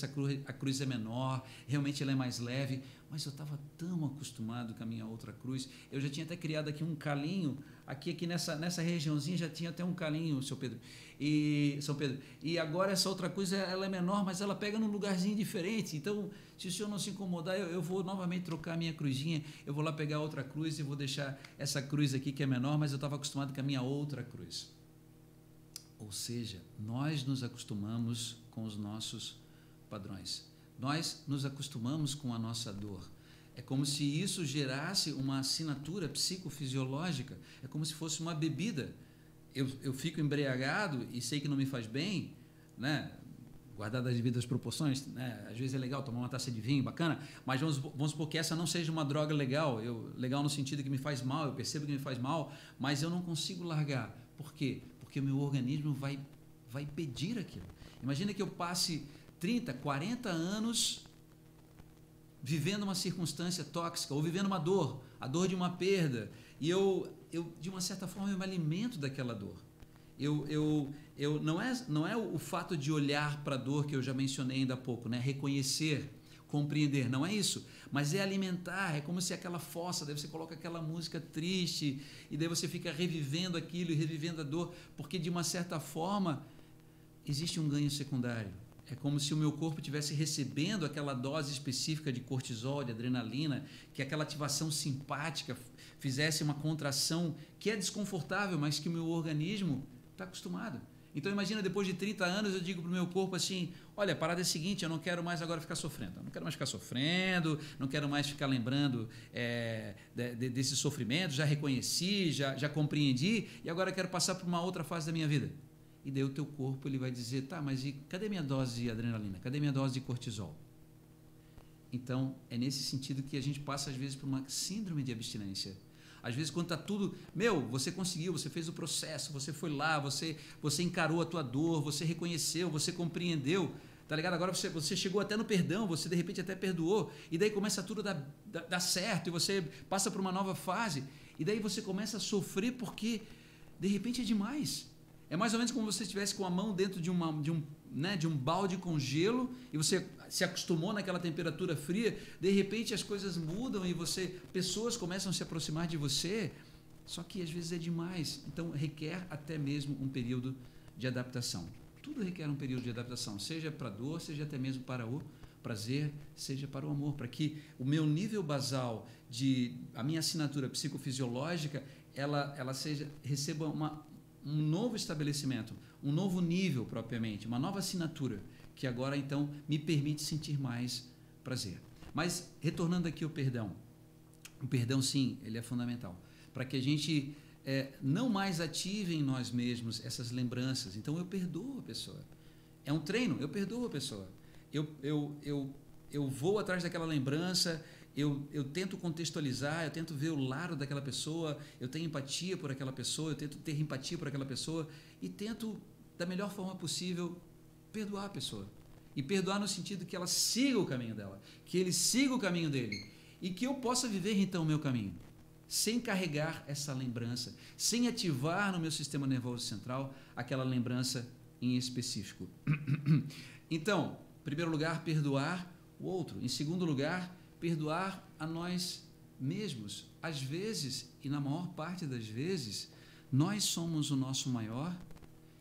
a cruz é menor, realmente ela é mais leve, mas eu estava tão acostumado com a minha outra cruz, eu já tinha até criado aqui um calinho, aqui nessa regiãozinha já tinha até um calinho, São Pedro, e agora essa outra cruz ela é menor, mas ela pega num lugarzinho diferente, então se o senhor não se incomodar, eu vou novamente trocar a minha cruzinha, eu vou lá pegar outra cruz e vou deixar essa cruz aqui que é menor, mas eu estava acostumado com a minha outra cruz. Ou seja, nós nos acostumamos com os nossos padrões. Nós nos acostumamos com a nossa dor. É como se isso gerasse uma assinatura psicofisiológica. É como se fosse uma bebida. Eu fico embriagado e sei que não me faz bem, né? Guardado as devidas proporções, né? Às vezes é legal tomar uma taça de vinho, bacana, mas vamos supor que essa não seja uma droga legal. Legal no sentido que me faz mal, eu percebo que me faz mal, mas eu não consigo largar. Por quê? Porque o meu organismo vai pedir aquilo. Imagina que eu passe 30, 40 anos vivendo uma circunstância tóxica ou vivendo uma dor, a dor de uma perda, e eu de uma certa forma eu me alimento daquela dor. Não é o fato de olhar para a dor que eu já mencionei ainda há pouco, né? Reconhecer, compreender, não é isso, mas é alimentar. É como se aquela fossa, daí você coloca aquela música triste e daí você fica revivendo aquilo e revivendo a dor, porque de uma certa forma existe um ganho secundário. É como se o meu corpo estivesse recebendo aquela dose específica de cortisol, de adrenalina, que aquela ativação simpática fizesse uma contração que é desconfortável, mas que o meu organismo está acostumado. Então imagina, depois de 30 anos eu digo para o meu corpo assim: olha, a parada é a seguinte, eu não quero mais agora ficar sofrendo, eu não quero mais ficar sofrendo, não quero mais ficar lembrando desse sofrimento, já reconheci, já compreendi e agora quero passar por uma outra fase da minha vida. E daí o teu corpo ele vai dizer: tá, mas cadê minha dose de adrenalina? Cadê minha dose de cortisol? Então é nesse sentido que a gente passa às vezes por uma síndrome de abstinência. Às vezes quando está tudo, você conseguiu, você fez o processo, você foi lá, você encarou a tua dor, você reconheceu, você compreendeu, tá ligado? Agora você chegou até no perdão, você de repente até perdoou, e daí começa tudo a dar certo, e você passa por uma nova fase, e daí você começa a sofrer porque de repente é demais. É mais ou menos como se você estivesse com a mão dentro de um balde com gelo e você se acostumou naquela temperatura fria, de repente as coisas mudam e pessoas começam a se aproximar de você, só que às vezes é demais. Então requer até mesmo um período de adaptação. Tudo requer um período de adaptação, seja para a dor, seja até mesmo para o prazer, seja para o amor, para que o meu nível basal a minha assinatura psicofisiológica, ela receba um novo estabelecimento, um novo nível propriamente, uma nova assinatura, que agora então me permite sentir mais prazer. Mas retornando aqui ao perdão, o perdão sim, ele é fundamental, para que a gente não mais ative em nós mesmos essas lembranças. Então eu perdoo a pessoa. É um treino, eu perdoo a pessoa. Eu vou atrás daquela lembrança, eu tento contextualizar, eu tento ver o lado daquela pessoa, eu tenho empatia por aquela pessoa, eu tento ter empatia por aquela pessoa e tento, da melhor forma possível, perdoar a pessoa. E perdoar no sentido que ela siga o caminho dela, que ele siga o caminho dele e que eu possa viver então o meu caminho, sem carregar essa lembrança, sem ativar no meu sistema nervoso central aquela lembrança em específico. Então, em primeiro lugar, perdoar o outro. Em segundo lugar, perdoar a nós mesmos. Às vezes, e na maior parte das vezes, nós somos o nosso maior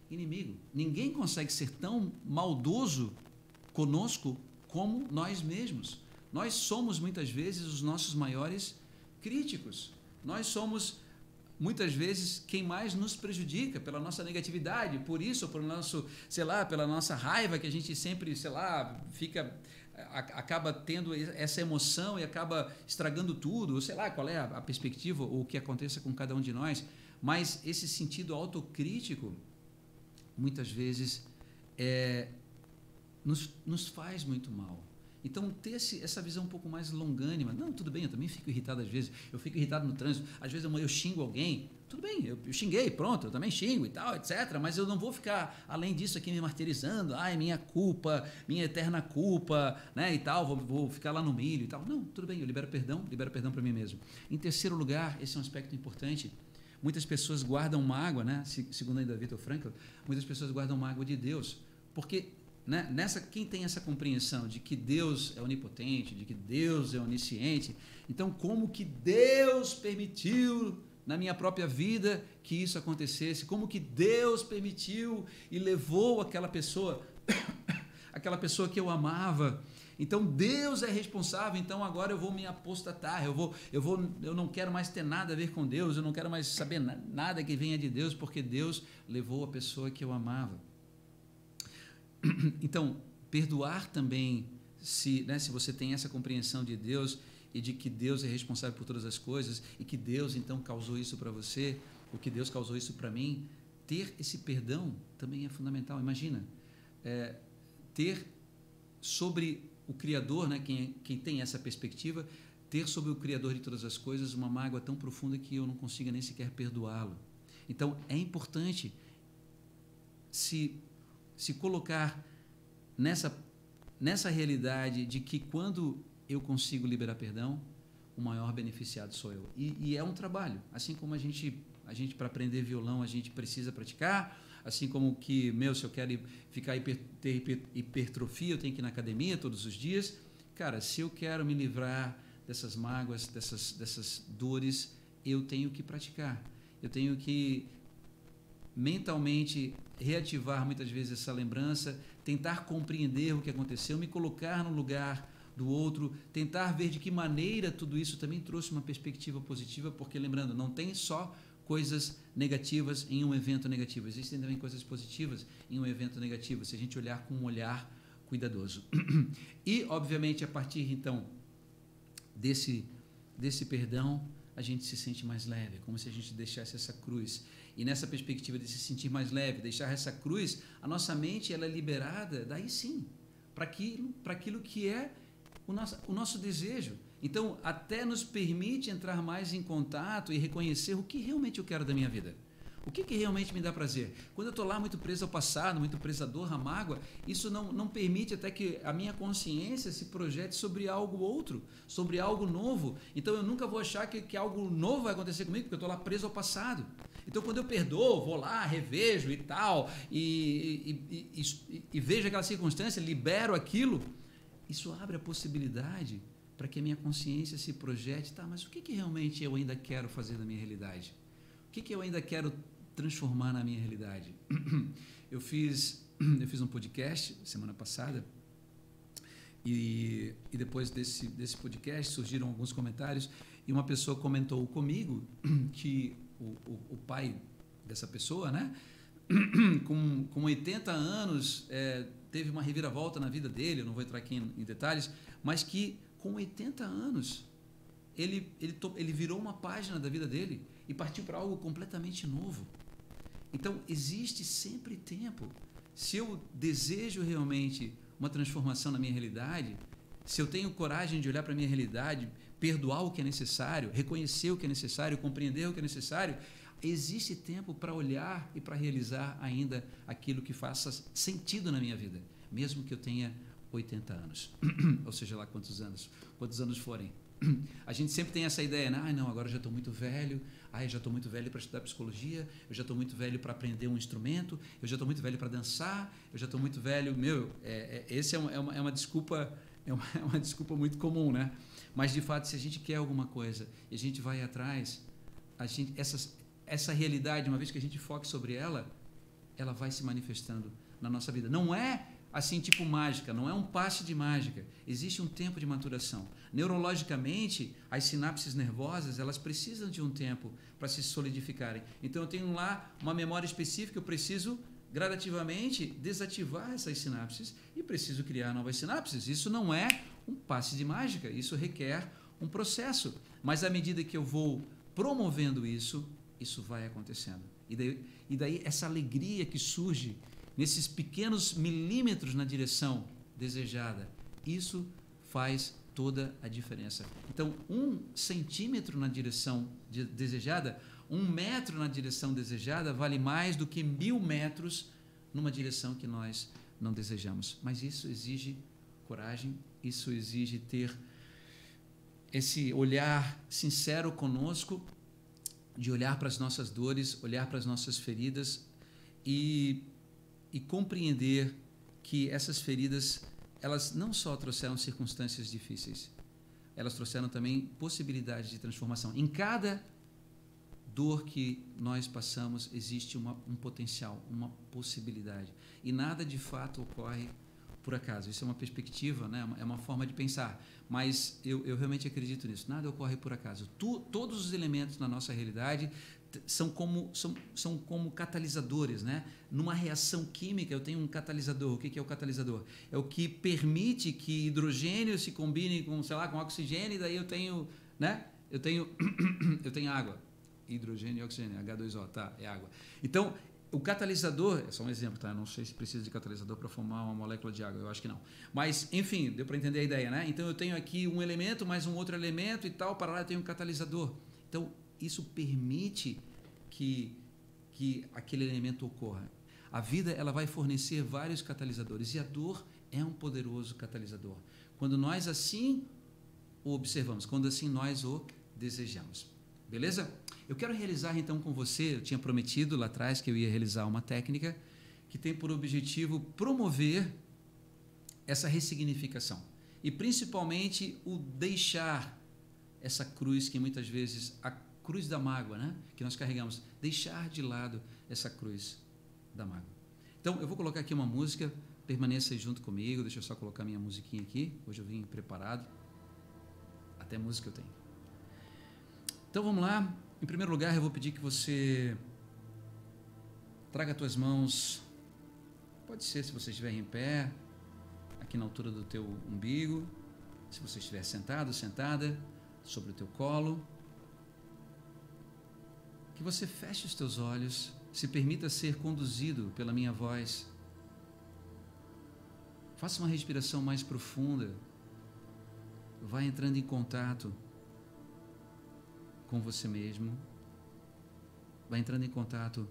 inimigo. Ninguém consegue ser tão maldoso conosco como nós mesmos. Nós somos muitas vezes os nossos maiores críticos. Nós somos muitas vezes quem mais nos prejudica pela nossa negatividade, por isso, pelo nosso, pela nossa raiva que a gente sempre, acaba tendo essa emoção e acaba estragando tudo, ou qual é a perspectiva ou o que aconteça com cada um de nós, mas esse sentido autocrítico muitas vezes nos faz muito mal. Então, ter essa visão um pouco mais longânima. Não, tudo bem, eu também fico irritado às vezes. Eu fico irritado no trânsito. Às vezes eu xingo alguém. Tudo bem, eu xinguei, pronto, eu também xingo e tal, etc. Mas eu não vou ficar, além disso, aqui me martirizando. Ai, minha culpa, minha eterna culpa, né, e tal. Vou ficar lá no milho e tal. Não, tudo bem, eu libero perdão para mim mesmo. Em terceiro lugar, esse é um aspecto importante. Muitas pessoas guardam mágoa, né? Segundo ainda Viktor Frankl, muitas pessoas guardam mágoa de Deus. Porque quem tem essa compreensão de que Deus é onipotente, de que Deus é onisciente, então como que Deus permitiu na minha própria vida que isso acontecesse? Como que Deus permitiu e levou aquela pessoa que eu amava? Então Deus é responsável, então agora eu vou me apostatar, eu não quero mais ter nada a ver com Deus, eu não quero mais saber nada que venha de Deus, porque Deus levou a pessoa que eu amava. Então, perdoar também, se você tem essa compreensão de Deus e de que Deus é responsável por todas as coisas e que Deus então causou isso para você, ou que Deus causou isso para mim, ter esse perdão também é fundamental. Imagina, ter sobre o Criador, né, quem tem essa perspectiva, ter sobre o Criador de todas as coisas uma mágoa tão profunda que eu não consiga nem sequer perdoá-lo. Então, é importante se colocar nessa realidade de que quando eu consigo liberar perdão, o maior beneficiado sou eu. E é um trabalho, assim como a gente para aprender violão, a gente precisa praticar, assim como que, se eu quero ter hipertrofia, eu tenho que ir na academia todos os dias. Cara, se eu quero me livrar dessas mágoas, dessas dores, eu tenho que praticar. Eu tenho que mentalmente reativar muitas vezes essa lembrança, tentar compreender o que aconteceu, me colocar no lugar do outro, tentar ver de que maneira tudo isso também trouxe uma perspectiva positiva, porque lembrando, não tem só coisas negativas em um evento negativo, existem também coisas positivas em um evento negativo, se a gente olhar com um olhar cuidadoso. E, obviamente, a partir então desse perdão, a gente se sente mais leve, como se a gente deixasse essa cruz. E nessa perspectiva de se sentir mais leve, deixar essa cruz, a nossa mente ela é liberada, daí sim, para aquilo que é o nosso desejo. Então, até nos permite entrar mais em contato e reconhecer o que realmente eu quero da minha vida. O que realmente me dá prazer? Quando eu estou lá muito preso ao passado, muito preso à dor, à mágoa, isso não permite até que a minha consciência se projete sobre algo outro, sobre algo novo. Então eu nunca vou achar que algo novo vai acontecer comigo, porque eu estou lá preso ao passado. Então quando eu perdoo, vou lá, revejo e tal, e vejo aquela circunstância, libero aquilo, isso abre a possibilidade para que a minha consciência se projete, tá, mas o que realmente eu ainda quero fazer da minha realidade? O que eu ainda quero transformar na minha realidade? Eu fiz um podcast semana passada E depois desse podcast surgiram alguns comentários e uma pessoa comentou comigo que o pai dessa pessoa, né, com 80 anos, teve uma reviravolta na vida dele, eu não vou entrar aqui em detalhes, mas que com 80 anos ele virou uma página da vida dele e partiu para algo completamente novo. Então, existe sempre tempo. Se eu desejo realmente uma transformação na minha realidade, se eu tenho coragem de olhar para a minha realidade, perdoar o que é necessário, reconhecer o que é necessário, compreender o que é necessário, existe tempo para olhar e para realizar ainda aquilo que faça sentido na minha vida, mesmo que eu tenha 80 anos, ou seja lá quantos anos forem. A gente sempre tem essa ideia, né? Não, agora eu já estou muito velho, eu já estou muito velho para estudar psicologia, eu já estou muito velho para aprender um instrumento, eu já estou muito velho para dançar, eu já estou muito velho. Esse é uma desculpa, é uma desculpa muito comum, né? Mas de fato, se a gente quer alguma coisa e a gente vai atrás, essa realidade, uma vez que a gente foque sobre ela, ela vai se manifestando na nossa vida. Não é assim tipo mágica, não é um passe de mágica. Existe um tempo de maturação. Neurologicamente, as sinapses nervosas, elas precisam de um tempo para se solidificarem. Então, eu tenho lá uma memória específica, eu preciso gradativamente desativar essas sinapses e preciso criar novas sinapses. Isso não é um passe de mágica, isso requer um processo. Mas, à medida que eu vou promovendo isso vai acontecendo. E daí essa alegria que surge nesses pequenos milímetros na direção desejada, isso faz toda a diferença. Então, 1 centímetro na direção desejada, 1 metro na direção desejada vale mais do que 1000 metros numa direção que nós não desejamos. Mas isso exige coragem, isso exige ter esse olhar sincero conosco, de olhar para as nossas dores, olhar para as nossas feridas e compreender que essas feridas, elas não só trouxeram circunstâncias difíceis, elas trouxeram também possibilidades de transformação. Em cada dor que nós passamos existe um potencial, uma possibilidade. E nada de fato ocorre por acaso. Isso é uma perspectiva, né? É uma forma de pensar. Mas eu realmente acredito nisso. Nada ocorre por acaso. Todos os elementos na nossa realidade são como catalisadores, né? Numa reação química, eu tenho um catalisador. O que é o catalisador? É o que permite que hidrogênio se combine com, sei lá, com oxigênio, e daí eu tenho, né? Eu tenho água. Hidrogênio e oxigênio, H2O, tá? É água. Então, o catalisador, é só um exemplo, tá? Eu não sei se precisa de catalisador para formar uma molécula de água, eu acho que não. Mas, enfim, deu para entender a ideia, né? Então, eu tenho aqui um elemento, mais um outro elemento e tal, para lá eu tenho um catalisador. Então, isso permite que aquele elemento ocorra. A vida, ela vai fornecer vários catalisadores e a dor é um poderoso catalisador. Quando nós assim o observamos, quando assim nós o desejamos. Beleza? Eu quero realizar então com você, eu tinha prometido lá atrás que eu ia realizar uma técnica que tem por objetivo promover essa ressignificação e principalmente o deixar essa cruz que muitas vezes, a cruz da mágoa, né, que nós carregamos, deixar de lado essa cruz da mágoa. Então eu vou colocar aqui uma música, permaneça aí junto comigo, deixa eu só colocar minha musiquinha aqui, hoje eu vim preparado, até música eu tenho. Então vamos lá. Em primeiro lugar, eu vou pedir que você traga as tuas mãos, pode ser se você estiver em pé, aqui na altura do teu umbigo, se você estiver sentado, sentada, sobre o teu colo, que você feche os teus olhos, se permita ser conduzido pela minha voz, faça uma respiração mais profunda, vai entrando em contato com você mesmo, vai entrando em contato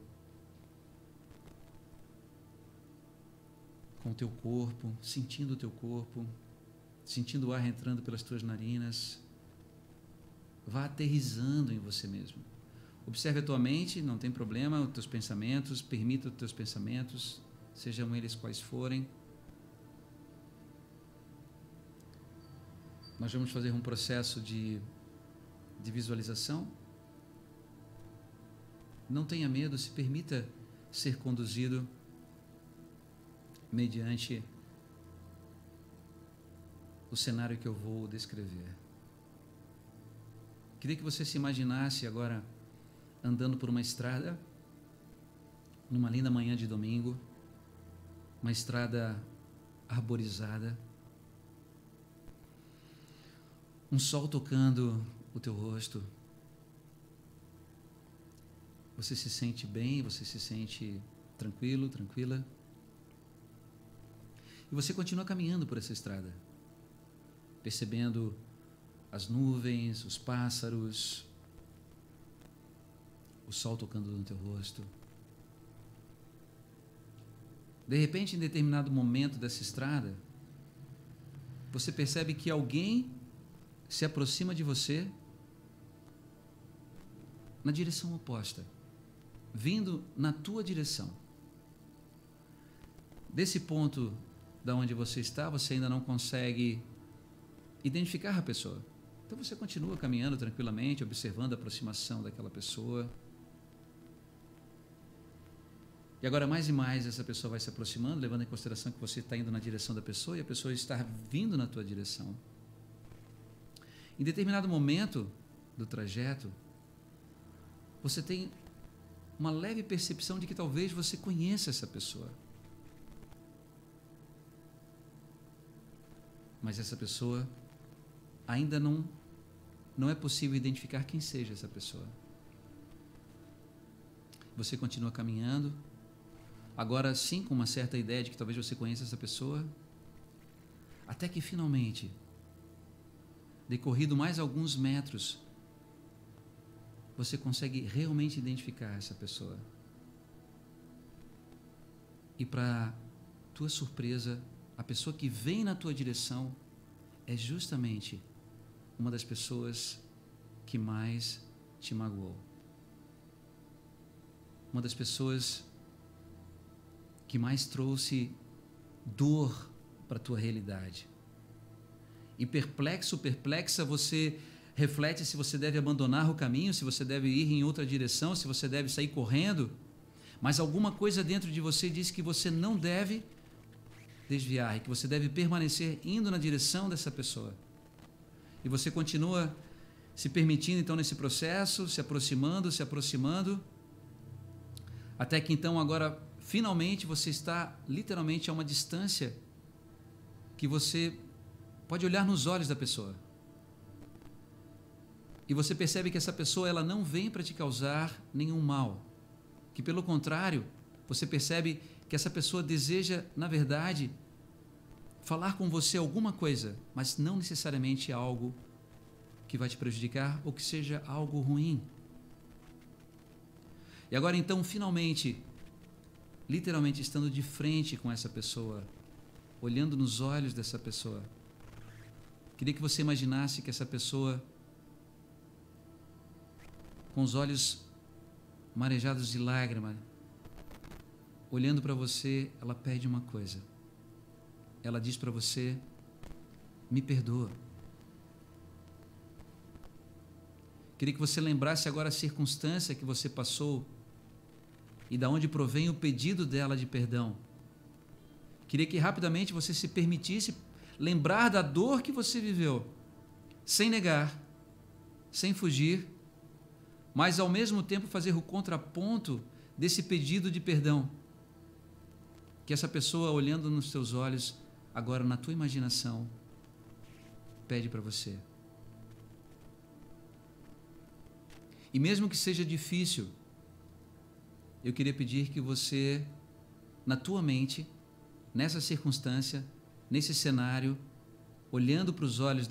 com o teu corpo, sentindo o teu corpo, sentindo o ar entrando pelas tuas narinas, vá aterrissando em você mesmo. Observe a tua mente, não tem problema, os teus pensamentos, permita os teus pensamentos, sejam eles quais forem. Nós vamos fazer um processo de visualização. Não tenha medo, se permita ser conduzido mediante o cenário que eu vou descrever. Queria que você se imaginasse agora andando por uma estrada, numa linda manhã de domingo, uma estrada arborizada, um sol tocando o teu rosto. Você se sente bem, você se sente tranquilo, tranquila. E você continua caminhando por essa estrada, percebendo as nuvens, os pássaros, o sol tocando no teu rosto. De repente, em determinado momento dessa estrada, você percebe que alguém se aproxima de você na direção oposta, vindo na tua direção. Desse ponto da onde você está, você ainda não consegue identificar a pessoa. Então você continua caminhando tranquilamente, observando a aproximação daquela pessoa. E agora mais e mais essa pessoa vai se aproximando, levando em consideração que você está indo na direção da pessoa e a pessoa está vindo na tua direção. Em determinado momento do trajeto, você tem uma leve percepção de que talvez você conheça essa pessoa. Mas essa pessoa ainda não é possível identificar quem seja essa pessoa. Você continua caminhando, agora sim com uma certa ideia de que talvez você conheça essa pessoa, até que finalmente, decorrido mais alguns metros, você consegue realmente identificar essa pessoa. E para tua surpresa, a pessoa que vem na tua direção é justamente uma das pessoas que mais te magoou. Uma das pessoas que mais trouxe dor para a tua realidade. E perplexo, perplexa, você reflete se você deve abandonar o caminho, se você deve ir em outra direção, se você deve sair correndo, mas alguma coisa dentro de você diz que você não deve desviar e que você deve permanecer indo na direção dessa pessoa. E você continua se permitindo então nesse processo, se aproximando, até que então agora finalmente você está literalmente a uma distância que você pode olhar nos olhos da pessoa. E você percebe que essa pessoa ela não vem para te causar nenhum mal. Que pelo contrário, você percebe que essa pessoa deseja, na verdade, falar com você alguma coisa, mas não necessariamente algo que vai te prejudicar ou que seja algo ruim. E agora então, finalmente, literalmente estando de frente com essa pessoa, olhando nos olhos dessa pessoa, queria que você imaginasse que essa pessoa, com os olhos marejados de lágrima, olhando para você, ela pede uma coisa. Ela diz para você: me perdoa. Queria que você lembrasse agora a circunstância que você passou e da onde provém o pedido dela de perdão. Queria que rapidamente você se permitisse lembrar da dor que você viveu, sem negar, sem fugir, mas ao mesmo tempo fazer o contraponto desse pedido de perdão. Que essa pessoa, olhando nos teus olhos, agora na tua imaginação, pede para você. E mesmo que seja difícil, eu queria pedir que você, na tua mente, nessa circunstância, nesse cenário, olhando para os olhos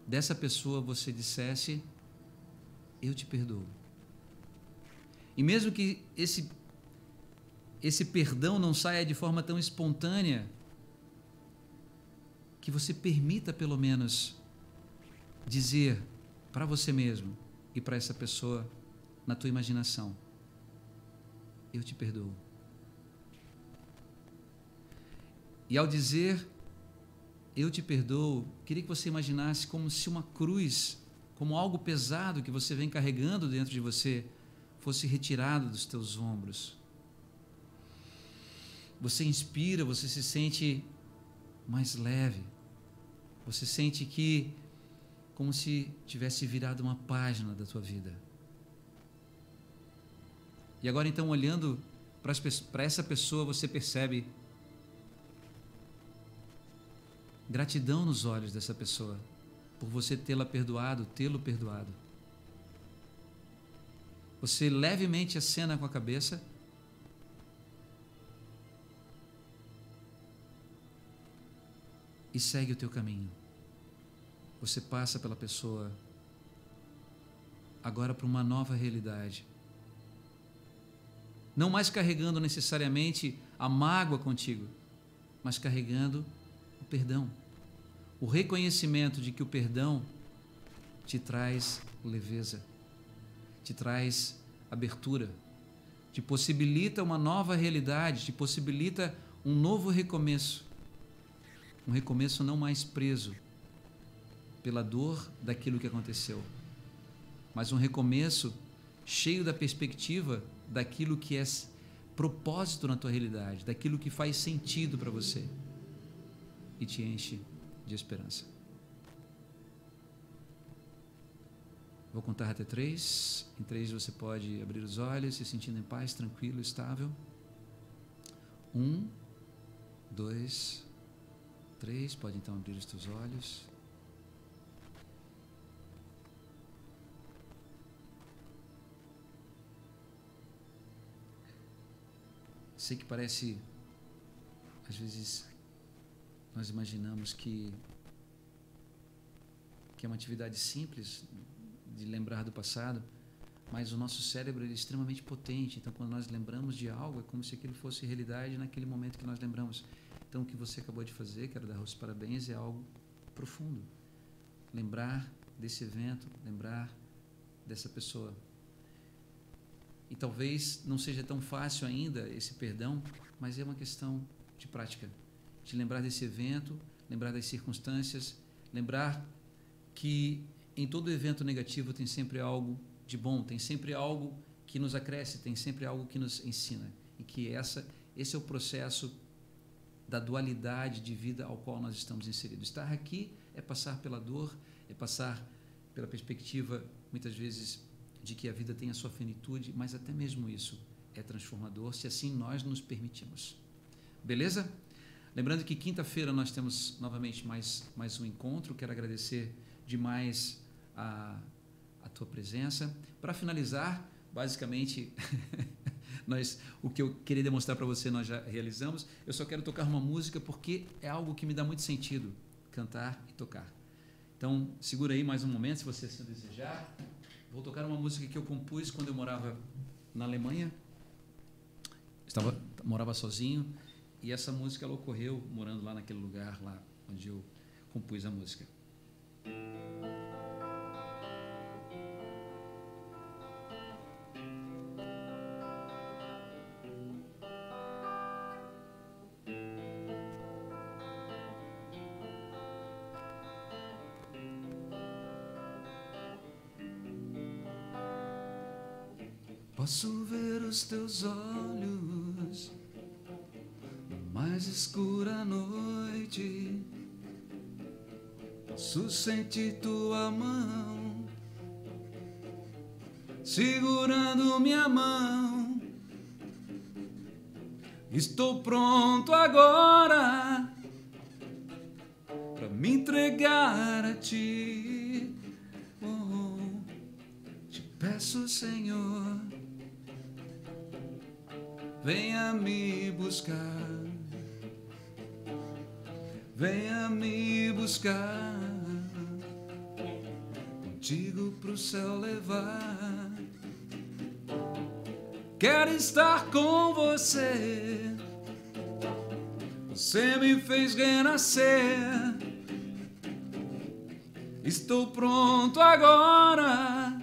dessa pessoa, você dissesse: eu te perdoo. E mesmo que esse perdão não saia de forma tão espontânea, que você permita pelo menos dizer para você mesmo e para essa pessoa, na tua imaginação: eu te perdoo. E ao dizer eu te perdoo, queria que você imaginasse como se uma cruz, como algo pesado que você vem carregando dentro de você, fosse retirado dos teus ombros. Você inspira, você se sente mais leve. Você sente que como se tivesse virado uma página da tua vida. E agora então, olhando para essa pessoa, você percebe gratidão nos olhos dessa pessoa por você tê-la perdoado, tê-lo perdoado. Você levemente acena com a cabeça e segue o teu caminho. Você passa pela pessoa agora para uma nova realidade. Não mais carregando necessariamente a mágoa contigo, mas carregando o perdão. O reconhecimento de que o perdão te traz leveza, te traz abertura, te possibilita uma nova realidade, te possibilita um novo recomeço. Um recomeço não mais preso pela dor daquilo que aconteceu, mas um recomeço cheio da perspectiva daquilo que é propósito na tua realidade, daquilo que faz sentido para você e te enche de esperança. Vou contar até 3. Em 3 você pode abrir os olhos, se sentindo em paz, tranquilo, estável. 1, 2, 3. Pode então abrir os teus olhos. Sei que parece, às vezes, nós imaginamos que é uma atividade simples de lembrar do passado, mas o nosso cérebro é extremamente potente. Então, quando nós lembramos de algo, é como se aquilo fosse realidade naquele momento que nós lembramos. Então, o que você acabou de fazer, quero dar os parabéns, é algo profundo. Lembrar desse evento, lembrar dessa pessoa. E talvez não seja tão fácil ainda esse perdão, mas é uma questão de prática. De lembrar desse evento, lembrar das circunstâncias, lembrar que em todo evento negativo tem sempre algo de bom, tem sempre algo que nos acresce, tem sempre algo que nos ensina. E que esse é o processo da dualidade de vida ao qual nós estamos inseridos. Estar aqui é passar pela dor, é passar pela perspectiva, muitas vezes, de que a vida tem a sua finitude, mas até mesmo isso é transformador, se assim nós nos permitimos. Beleza? Lembrando que quinta-feira nós temos novamente mais um encontro. Quero agradecer demais a tua presença. Para finalizar, basicamente, o que eu queria demonstrar para você nós já realizamos. Eu só quero tocar uma música porque é algo que me dá muito sentido, cantar e tocar. Então, segura aí mais um momento, se você assim desejar. Vou tocar uma música que eu compus quando eu morava na Alemanha. Morava sozinho e essa música ela ocorreu morando lá naquele lugar lá onde eu compus a música. Posso ver os teus olhos na mais escura noite. Posso sentir tua mão segurando minha mão. Estou pronto agora para me entregar a ti. Te peço, Senhor, venha me buscar, venha me buscar, contigo pro céu levar. Quero estar com você, você me fez renascer. Estou pronto agora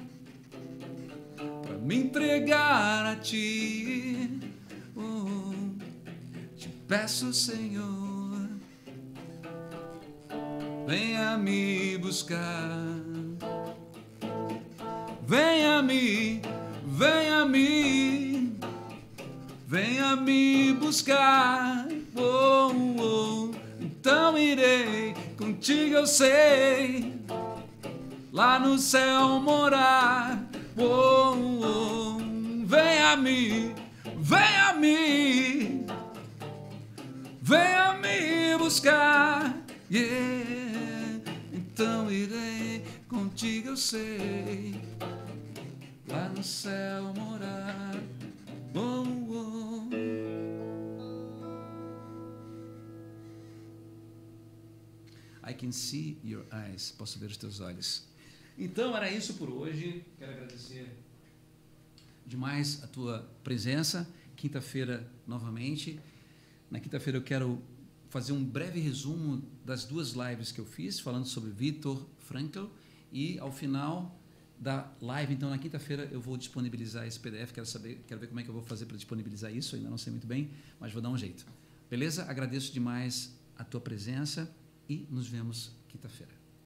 pra me entregar a ti. Peço, Senhor, venha me buscar, venha me buscar. Então irei contigo eu sei lá no céu morar. Oh, oh, vem a mim, vem a mim, vem a me buscar. Yeah. Então irei contigo eu sei lá no céu morar. Oh, oh. I can see your eyes. Posso ver os teus olhos. Então, era isso por hoje. Quero agradecer demais a tua presença. Quinta-feira, novamente. Na quinta-feira eu quero fazer um breve resumo das 2 lives que eu fiz, falando sobre Viktor Frankl. E, ao final da live, então, na quinta-feira, eu vou disponibilizar esse PDF. Quero ver como é que eu vou fazer para disponibilizar isso. Ainda não sei muito bem, mas vou dar um jeito. Beleza? Agradeço demais a tua presença e nos vemos quinta-feira.